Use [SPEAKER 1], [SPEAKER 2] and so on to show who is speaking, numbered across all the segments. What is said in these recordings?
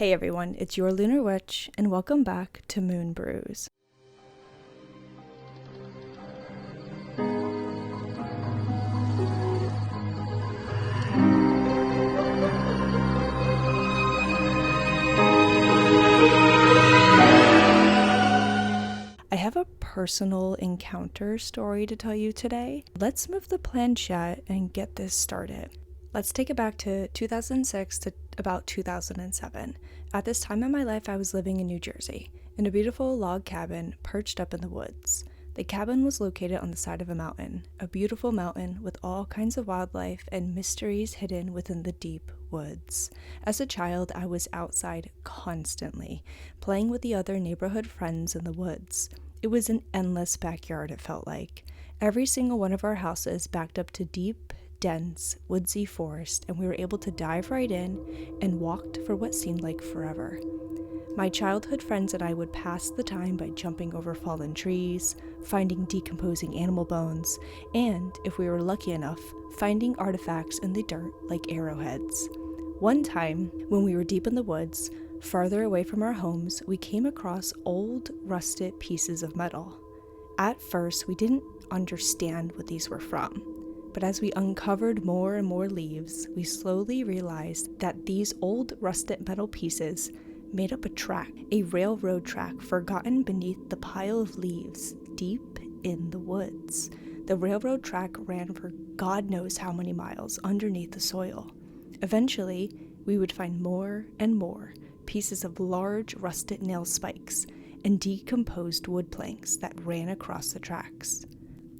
[SPEAKER 1] Hey everyone, it's your Lunar Witch, and welcome back to Moon Brews. I have a personal encounter story to tell you today. Let's move the planchette and get this started. Let's take it back to 2006 to about 2007. At this time in my life, I was living in New Jersey, in a beautiful log cabin perched up in the woods. The cabin was located on the side of a beautiful mountain with all kinds of wildlife and mysteries hidden within the deep woods. As a child, I was outside constantly, playing with the other neighborhood friends in the woods. It was an endless backyard, it felt like. Every single one of our houses backed up to deep, dense, woodsy forest, and we were able to dive right in and walked for what seemed like forever. My childhood friends and I would pass the time by jumping over fallen trees, finding decomposing animal bones, and, if we were lucky enough, finding artifacts in the dirt like arrowheads. One time, when we were deep in the woods, farther away from our homes, we came across old, rusted pieces of metal. At first, we didn't understand what these were from. But as we uncovered more and more leaves, we slowly realized that these old rusted metal pieces made up a track, a railroad track forgotten beneath the pile of leaves deep in the woods. The railroad track ran for God knows how many miles underneath the soil. Eventually, we would find more and more pieces of large rusted nail spikes and decomposed wood planks that ran across the tracks.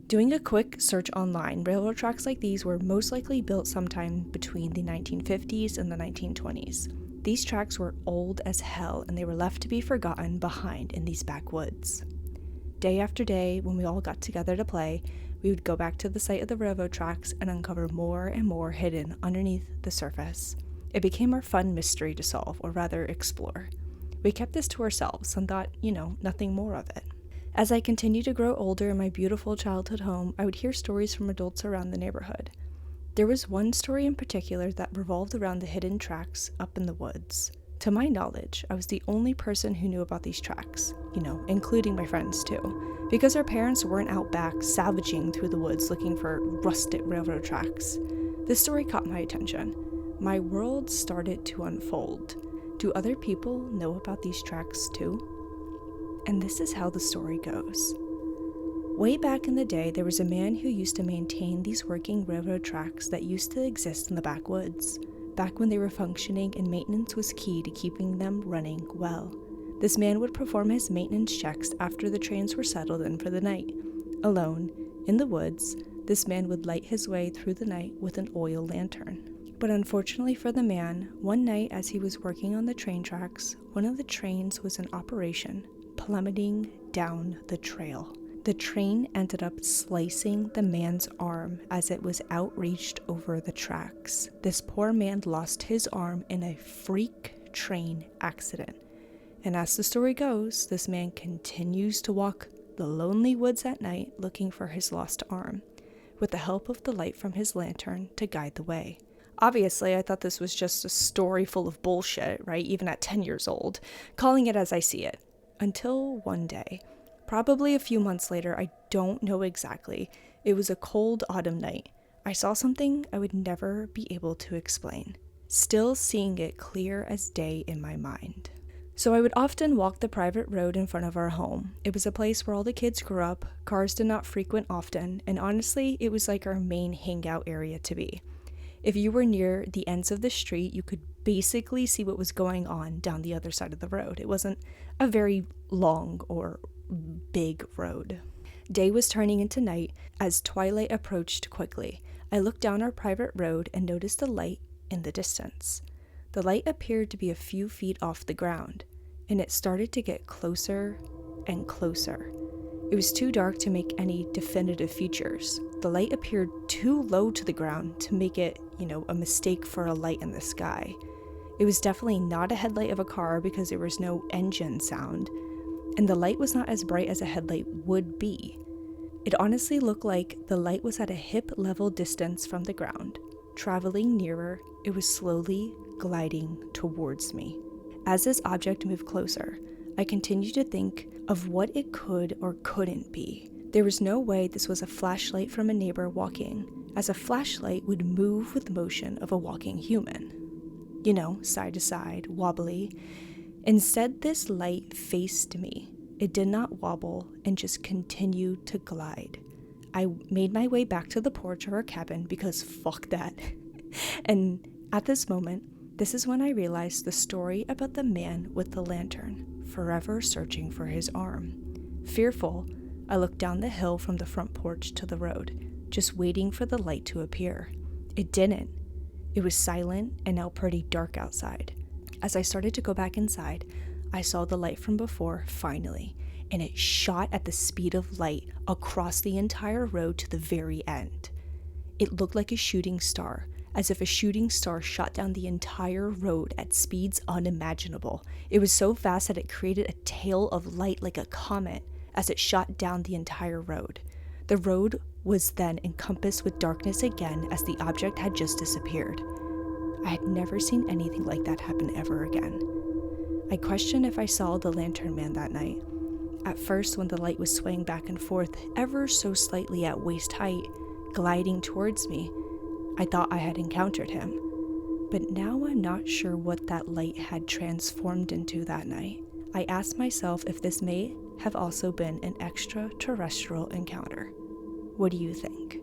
[SPEAKER 1] Doing a quick search online, railroad tracks like these were most likely built sometime between the 1950s and the 1920s. These tracks were old as hell, and they were left to be forgotten behind in these backwoods. Day after day, when we all got together to play, we would go back to the site of the railroad tracks and uncover more and more hidden underneath the surface. It became our fun mystery to solve, or rather explore. We kept this to ourselves and thought, nothing more of it. As I continued to grow older in my beautiful childhood home, I would hear stories from adults around the neighborhood. There was one story in particular that revolved around the hidden tracks up in the woods. To my knowledge, I was the only person who knew about these tracks, including my friends too, because our parents weren't out back savaging through the woods looking for rusted railroad tracks. This story caught my attention. My world started to unfold. Do other people know about these tracks too? And this is how the story goes. Way back in the day, there was a man who used to maintain these working railroad tracks that used to exist in the backwoods, back when they were functioning and maintenance was key to keeping them running well. This man would perform his maintenance checks after the trains were settled in for the night. Alone, in the woods, this man would light his way through the night with an oil lantern. But unfortunately for the man, one night as he was working on the train tracks, one of the trains was in operation, plummeting down the trail. The train ended up slicing the man's arm as it was outreached over the tracks. This poor man lost his arm in a freak train accident. And as the story goes, this man continues to walk the lonely woods at night looking for his lost arm, with the help of the light from his lantern to guide the way. Obviously, I thought this was just a story full of bullshit, right? Even at 10 years old, calling it as I see it. Until one day, probably a few months later, I don't know exactly, it was a cold autumn night. I saw something I would never be able to explain, still seeing it clear as day in my mind. So I would often walk the private road in front of our home. It was a place where all the kids grew up, cars did not frequent often, and honestly, it was like our main hangout area to be. If you were near the ends of the street, you could basically see what was going on down the other side of the road. It wasn't a very long or big road. Day was turning into night as twilight approached quickly. I looked down our private road and noticed a light in the distance. The light appeared to be a few feet off the ground, and it started to get closer and closer. It was too dark to make any definitive features. The light appeared too low to the ground to make it, a mistake for a light in the sky. It was definitely not a headlight of a car because there was no engine sound, and the light was not as bright as a headlight would be. It honestly looked like the light was at a hip-level distance from the ground. Traveling nearer, it was slowly gliding towards me. As this object moved closer, I continued to think of what it could or couldn't be. There was no way this was a flashlight from a neighbor walking, as a flashlight would move with the motion of a walking human. You know, side to side, wobbly. Instead, this light faced me. It did not wobble and just continued to glide. I made my way back to the porch of our cabin because fuck that. And at this moment, this is when I realized the story about the man with the lantern, forever searching for his arm. Fearful, I looked down the hill from the front porch to the road, just waiting for the light to appear. It didn't. It was silent and now pretty dark outside. As I started to go back inside, I saw the light from before finally, and it shot at the speed of light across the entire road to the very end. It looked like a shooting star, as if a shooting star shot down the entire road at speeds unimaginable. It was so fast that it created a tail of light like a comet as it shot down the entire road. The road was then encompassed with darkness again as the object had just disappeared. I had never seen anything like that happen ever again. I questioned if I saw the lantern man that night. At first, when the light was swaying back and forth ever so slightly at waist height, gliding towards me, I thought I had encountered him. But now I'm not sure what that light had transformed into that night. I asked myself if this may have also been an extraterrestrial encounter. What do you think?